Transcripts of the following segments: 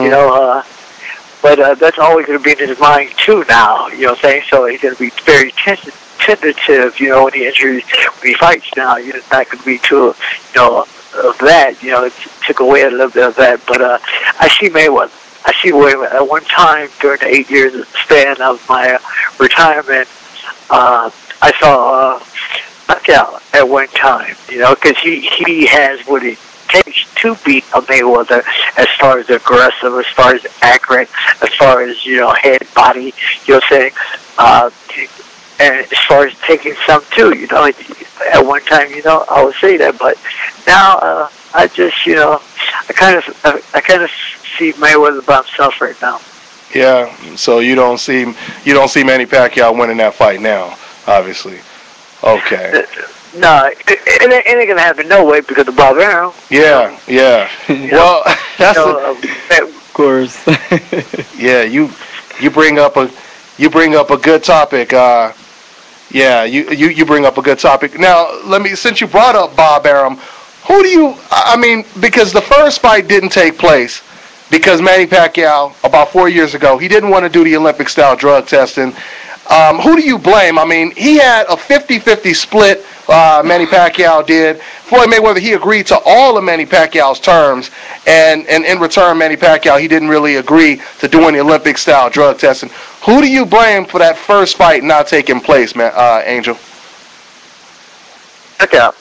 You know, but that's always going to be in his mind too now. You know what I'm saying? So he's going to be very tentative. You know, when when he fights now, you know, it's not going to be too, you know, of that. You know, it took away a little bit of that. But I see Mayweather. I see Mayweather. At one time during the 8 years span of my retirement, I saw Pacquiao at one time. You know, because he has what it takes to beat a Mayweather as far as aggressive, as far as accurate, as far as, you know, head, body, you know what I'm saying? And as far as taking some too, you know, at one time, you know, I would say that, but now I just, you know, I kind of see Mayweather by himself right now. Yeah, so you don't see Manny Pacquiao winning that fight now, obviously. Okay. No, it ain't gonna happen no way because of Bob Arum. Yeah, yeah. Well, that's of course. Yeah, you bring up a good topic. Yeah, you bring up a good topic. Now, since you brought up Bob Arum, because the first fight didn't take place because Manny Pacquiao, about 4 years ago, he didn't want to do the Olympic-style drug testing. Who do you blame? I mean, he had a 50-50 split, Manny Pacquiao did. Floyd Mayweather, he agreed to all of Manny Pacquiao's terms, and in return, Manny Pacquiao, he didn't really agree to doing the Olympic-style drug testing. Who do you blame for that first fight not taking place, man, Angel? Pacquiao.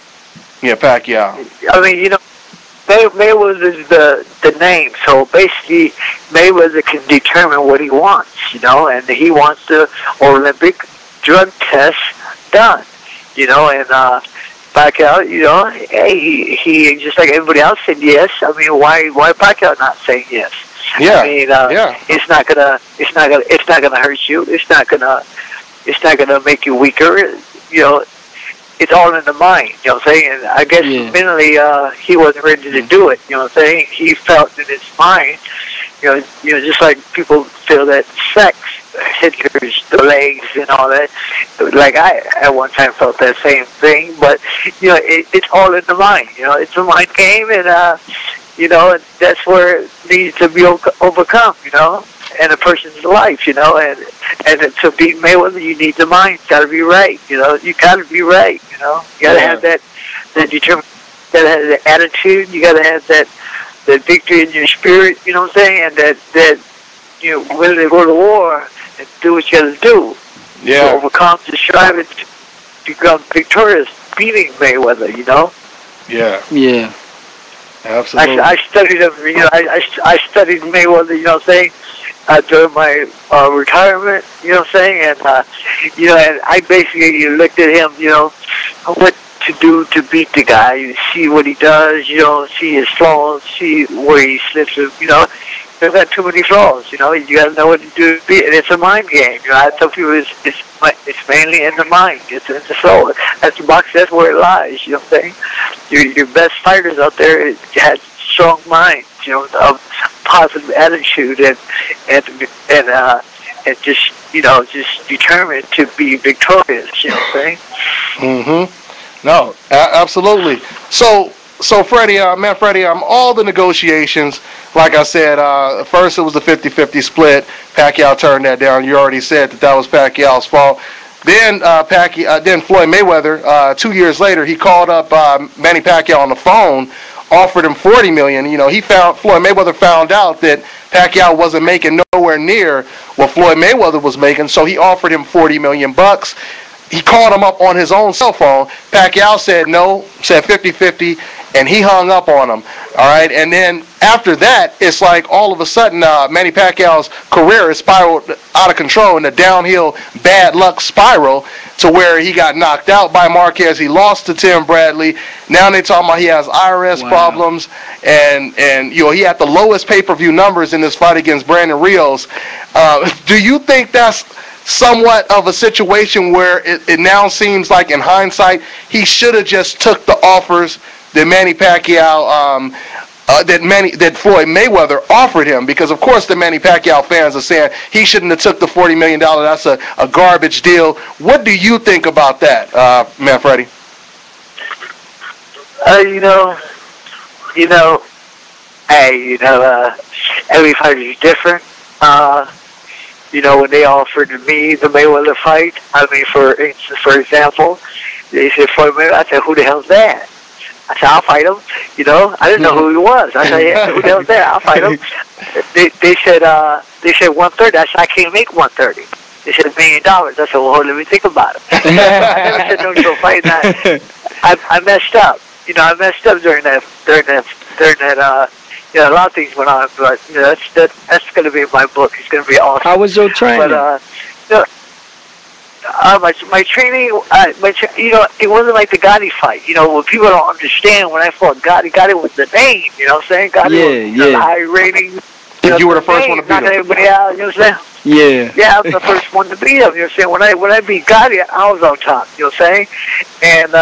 Yeah, Pacquiao. I mean, you know, Mayweather is the name, so basically Mayweather can determine what he wants, you know, and he wants the Olympic drug test done, you know, and Pacquiao, you know, hey, he just like everybody else said yes. I mean, why Pacquiao not saying yes? Yeah, I mean, yeah. It's not gonna hurt you. It's not gonna make you weaker. You know, it's all in the mind. You know what I'm saying? And I guess mentally, he wasn't ready to do it. You know what I'm saying? He felt in his mind. You know, just like people feel that sex hinders the legs and all that. Like I, at one time, felt that same thing. But you know, it's all in the mind. You know, it's a mind game, and you know, that's where it needs to be overcome, you know, in a person's life, you know, and to beat Mayweather, you need the mind. Got to be right, you know. You got to be right, you know. You got to have that determination. You got to have the attitude. You got to have that victory in your spirit, you know what I'm saying, and that you know, willing to go to war and do what you got to do. Yeah. To overcome, to strive, and to become victorious, beating Mayweather, you know. Yeah. Yeah. Absolutely. I studied him, you know. I studied Mayweather, you know what I'm saying, during my retirement, you know what I'm saying, and you know, and I basically looked at him, you know, what to do to beat the guy. You see what he does, you know, see his flaws, see where he slips, you know. There's not too many flaws, you know. You got to know what to do to beat it. It's a mind game, you know. I tell people it's mainly in the mind. It's in the soul. That's the box. That's where it lies. You know what I'm saying? Your best fighters out there had strong minds, you know, of positive attitude and just, you know, just determined to be victorious. You know what I'm saying? Mm-hmm. No, absolutely. So Freddie, all the negotiations, like I said, first it was a 50-50 split. Pacquiao turned that down. You already said that was Pacquiao's fault. Then then Floyd Mayweather, 2 years later, he called up Manny Pacquiao on the phone, offered him $40 million. You know, Floyd Mayweather found out that Pacquiao wasn't making nowhere near what Floyd Mayweather was making, so he offered him $40 million. He called him up on his own cell phone. Pacquiao said no, said 50-50, and he hung up on him. All right, and then after that, it's like all of a sudden, Manny Pacquiao's career has spiraled out of control in a downhill bad luck spiral to where he got knocked out by Marquez. He lost to Tim Bradley. Now they're talking about he has IRS problems, and you know, he had the lowest pay-per-view numbers in this fight against Brandon Rios. Do you think that's somewhat of a situation where it now seems like, in hindsight, he should have just took the offers that Manny Pacquiao, that Floyd Mayweather offered him? Because of course the Manny Pacquiao fans are saying he shouldn't have took the $40 million. That's a garbage deal. What do you think about that, Manfredy? You know, hey, every fight is different. When they offered me the Mayweather fight, I mean, for example, they said Floyd Mayweather. I said, who the hell's that? I said, I'll fight him. I didn't know who he was. I said, yeah, who the hell's that? I'll fight him. They said 130. I said, I can't make 130. They said $1 million. I said, well, let me think about it. I never said no to a fight. I messed up. I messed up during that. A lot of things went on, but that's going to be in my book. It's going to be awesome. How was your training? But my training, it wasn't like the Gotti fight. What people don't understand, when I fought Gotti was the name. You know what I'm saying? Gotti was high rating. You were the first one to beat him. Not everybody out. You know what I'm saying? Yeah. Yeah, I was the first one to beat him. You know what I'm saying? When I beat Gotti, I was on top. You know what I'm saying? And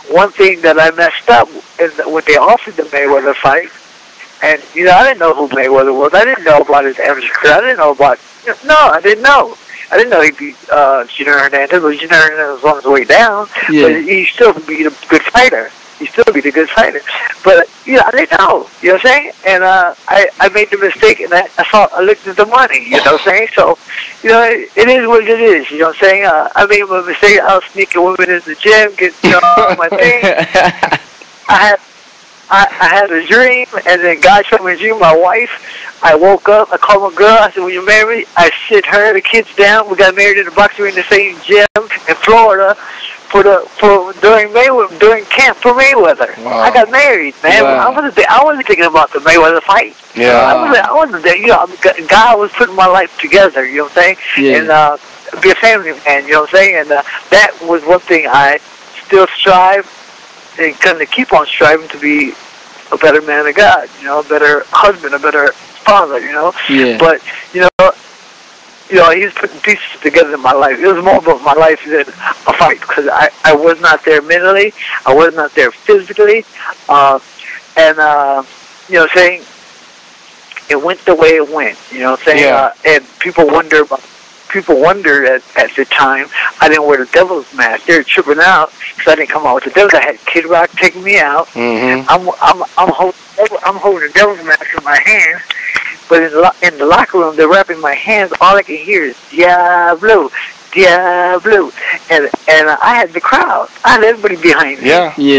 one thing that I messed up is that when they offered the Mayweather fight, and I didn't know who Mayweather was. I didn't know about his amateur career. I didn't know about. No, I didn't know. I didn't know he'd beat Junior Hernandez. But Junior Hernandez was on his way down. Yeah. But he still beat a good fighter. He still beat a good fighter. But I didn't know. You know what I'm saying? And I made the mistake, and I looked at the money. You know what I'm saying? So, it is what it is. You know what I'm saying? I made my mistake. I was sneaking women in the gym, get my thing. I had a dream, and then God showed me a dream. My wife, I woke up, I called my girl, I said, will you marry me? I sit her, the kids down. We got married in the boxing ring in the same gym in Florida during camp for Mayweather. Wow. I got married, man. Wow. I wasn't thinking about the Mayweather fight. Yeah. I wasn't there. God was putting my life together, you know what I'm saying? Yeah. And be a family man, you know what I'm saying? And that was one thing I still strive and kind of keep on striving to be a better man of God, a better husband, a better father, Yeah. But, he's putting pieces together in my life. It was more about my life than a fight, because I was not there mentally, I was not there physically, saying it went the way it went, saying, yeah. And people wondered at the time I didn't wear the devil's mask. They were tripping out because I didn't come out with the devil's. I had Kid Rock taking me out. Mm-hmm. I'm holding the devil's mask in my hand, but in the locker room they're wrapping my hands. All I can hear is Diablo, Diablo, and I had the crowd. I had everybody behind me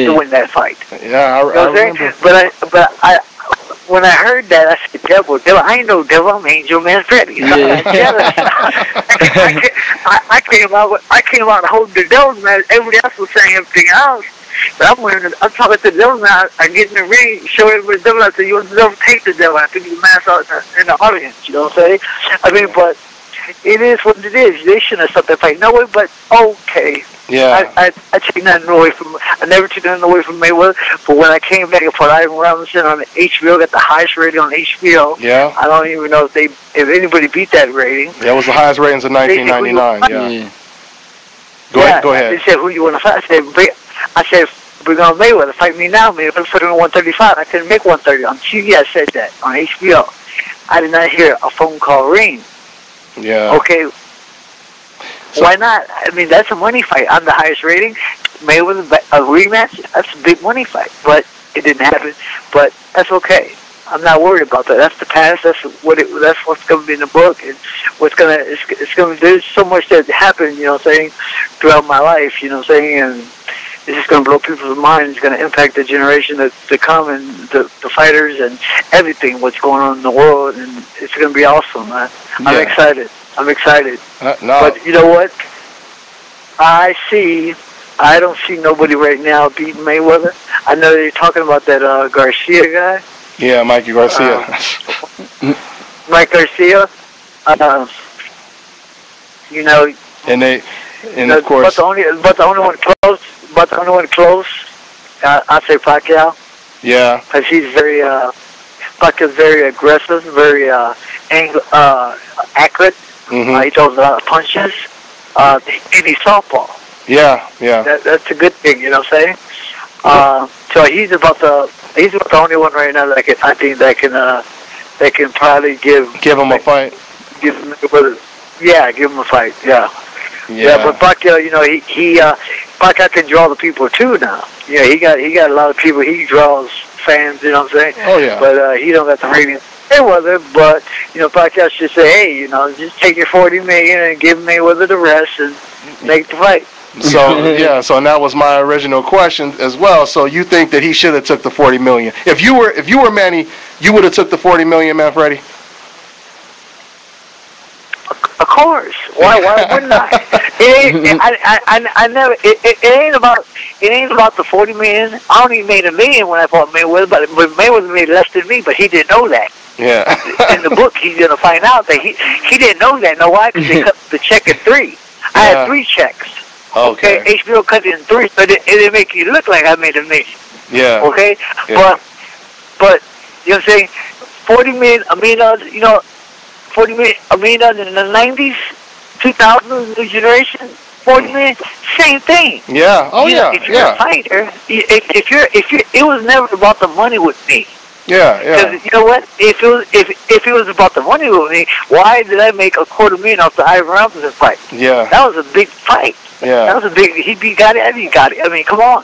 to win that fight. Yeah, I remember. But when I heard that, I said, devil, I ain't no devil, I'm Angel Manfredy. Yeah. I came out holding the devil's mask. Everybody else was saying everything else. But I'm talking to the devil now. I get in the ring, show everybody the devil. I said, you want the devil, take the devil. I took the mask out in the audience, you know what I'm saying? I mean, but it is what it is. They shouldn't have stopped that fight. No way, but okay. Yeah. I take nothing away from. I never took nothing away from Mayweather. But when I came back and fought Ivan Robinson on HBO, got the highest rating on HBO. Yeah. I don't even know if anybody beat that rating. That was the highest ratings in 1999. Yeah. Go ahead. They said, who you want to fight? I said, we're going to Mayweather. Fight me now, man. Let's put it on 135. I couldn't make 130. On TV, I said that. On HBO. I did not hear a phone call ring. Yeah. Okay. So, why not? I mean, that's a money fight. I'm the highest rating. Mayweather, a rematch, that's a big money fight. But it didn't happen. But that's okay. I'm not worried about that. That's the past. That's what's going to be in the book. And it's going to, there's so much that happened, you know what I'm saying, throughout my life, you know what I'm saying, and it's just going to blow people's minds. It's going to impact the generation to come and the fighters and everything, what's going on in the world, and it's going to be awesome, man. Yeah. I'm excited. No. But you know what? I don't see nobody right now beating Mayweather. I know they're talking about that Garcia guy. Yeah, Mikey Garcia. Mike Garcia. Of course. But the only one close. I'd say Pacquiao. Yeah. Because he's Pacquiao's very aggressive, very accurate. Mm-hmm. He throws a lot of punches. And he's southpaw. Yeah. That's a good thing, you know what I'm saying? So he's about the only one right now that I think that can probably give him a fight. Give him a fight. Yeah, but Pacquiao, Pacquiao can draw the people too now. He got a lot of people he draws fans, you know what I'm saying? Oh, yeah. But he don't got the ratings. Mayweather, but, Pacquiao should say, hey, just take your $40 million and give Mayweather the rest and make the fight. So, yeah, so that was my original question as well. So you think that he should have took the $40 million. If you were Manny, you would have took the $40 million, Manfredy? Of course. Why wouldn't I? I never. It ain't about the $40 million. I only made $1 million when I fought Mayweather, but Mayweather made less than me. But he didn't know that. Yeah. In the book, he's gonna find out that he didn't know that. Know why? Because they cut the check in 3. I had 3 checks. Okay. HBO cut it in 3, but it didn't make you look like I made $1 million. Yeah. Okay. Yeah. But you know what I'm saying? $40 million. $40 million, in the 90s, 2000s, new generation, $40 million, same thing. Yeah. Oh, yeah. If you're a fighter, it was never about the money with me. Yeah, yeah. Because you know what? If it was about the money with me, why did I make $250,000 off the Ivan Robinson fight? Yeah. That was a big fight. Yeah. That was a big. He got it. He got it. I mean, come on.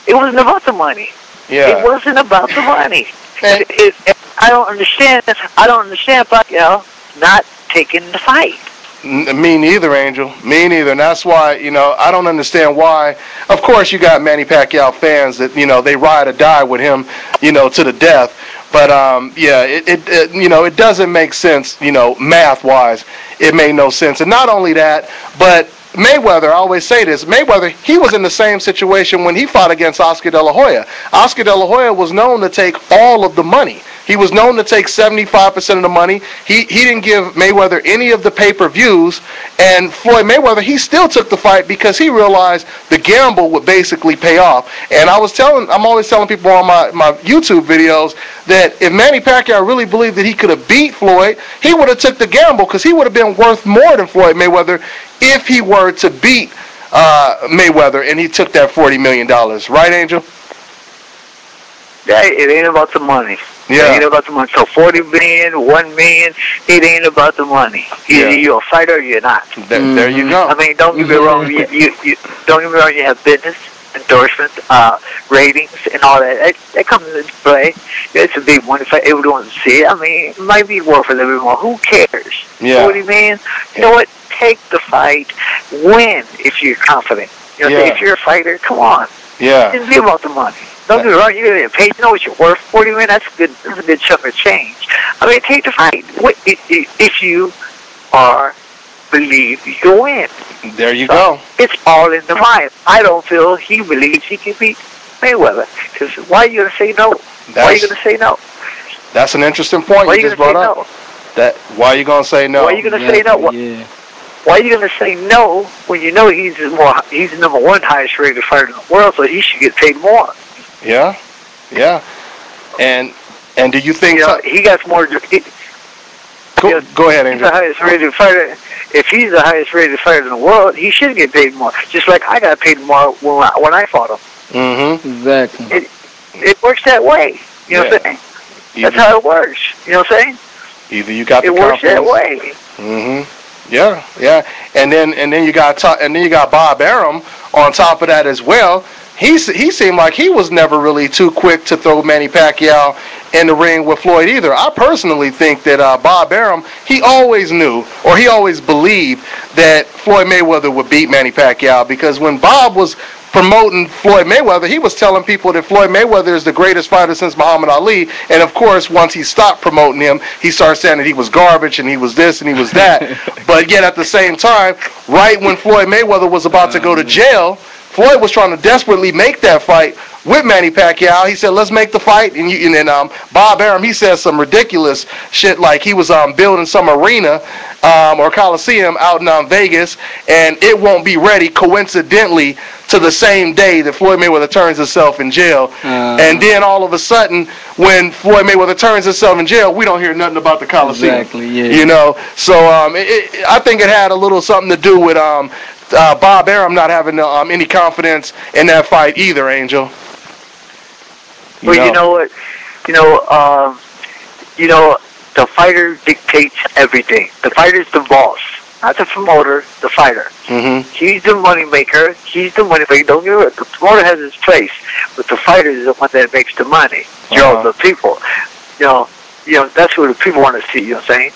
It wasn't about the money. Yeah. It wasn't about the money. I don't understand Pacquiao not taking the fight. Me neither, Angel. Me neither. And that's why, I don't understand why. Of course, you got Manny Pacquiao fans that, they ride or die with him, to the death. But, it doesn't make sense, math-wise. It made no sense. And not only that, but Mayweather, I always say this, Mayweather, he was in the same situation when he fought against Oscar De La Hoya. Oscar De La Hoya was known to take all of the money. He was known to take 75% of the money. He didn't give Mayweather any of the pay-per-views. And Floyd Mayweather, he still took the fight because he realized the gamble would basically pay off. And I'm always telling people on my YouTube videos that if Manny Pacquiao really believed that he could have beat Floyd, he would have took the gamble because he would have been worth more than Floyd Mayweather if he were to beat Mayweather and he took that $40 million. Right, Angel? Yeah, it ain't about the money. Yeah. It ain't about the money. So $40 million, $1 million, it ain't about the money. Either you're a fighter or you're not. There you go. I mean, don't get me wrong. You don't get me wrong. You have business, endorsements, ratings, and all that. That comes into play. It's a big one. If everyone wants to see it, I mean, it might be worth a little bit more. Who cares? Yeah. $40 million. You know what? Take the fight. Win if you're confident. If you're a fighter, come on. Yeah. It's be about the money. Don't get me wrong, you're going to get paid. You know what you're worth? $40 million, that's a good chunk of change. I mean, take the fight. If you believe you can win. There you go. It's all in the mind. I don't feel he believes he can beat Mayweather. Because why are you going to say no? Why are you going to say no? That's an interesting point you just brought up. Why are you going to say no? Why are you going to say no? Why are you going to say no when you know he's the number 1 highest rated fighter in the world, so he should get paid more? Yeah, yeah. And do you think he got more? Go ahead, Angel. He's the highest rated fighter. If he's the highest rated fighter in the world, he should get paid more. Just like I got paid more when I fought him. Mm-hmm. Exactly. It works that way. You know what I'm saying? That's how it works. You know what I'm saying? Either you got the confidence. It works that way. Mm-hmm. Yeah, yeah. And then you got Bob Arum on top of that as well. He seemed like he was never really too quick to throw Manny Pacquiao in the ring with Floyd either. I personally think that Bob Arum, he always knew, or he always believed that Floyd Mayweather would beat Manny Pacquiao, because when Bob was promoting Floyd Mayweather, he was telling people that Floyd Mayweather is the greatest fighter since Muhammad Ali. And of course, once he stopped promoting him, he started saying that he was garbage and he was this and he was that. But yet at the same time, right when Floyd Mayweather was about to go to jail, Floyd was trying to desperately make that fight with Manny Pacquiao. He said, let's make the fight. And then Bob Arum, he said some ridiculous shit, like he was building some arena or Coliseum out in Vegas, and it won't be ready coincidentally to the same day that Floyd Mayweather turns himself in jail. And then all of a sudden, when Floyd Mayweather turns himself in jail, we don't hear nothing about the Coliseum. Exactly, yeah. You know, so I think it had a little something to do with Bob Arum not having any confidence in that fight either, Angel. Well, you know what? The fighter dictates everything. The fighter's the boss. not the promoter, the fighter. Mm-hmm. He's the money maker. He's the money maker. Don't get it. The promoter has his place, but the fighter is the one that makes the money. You know, the people. You know, that's what the people want to see. You know what I'm saying?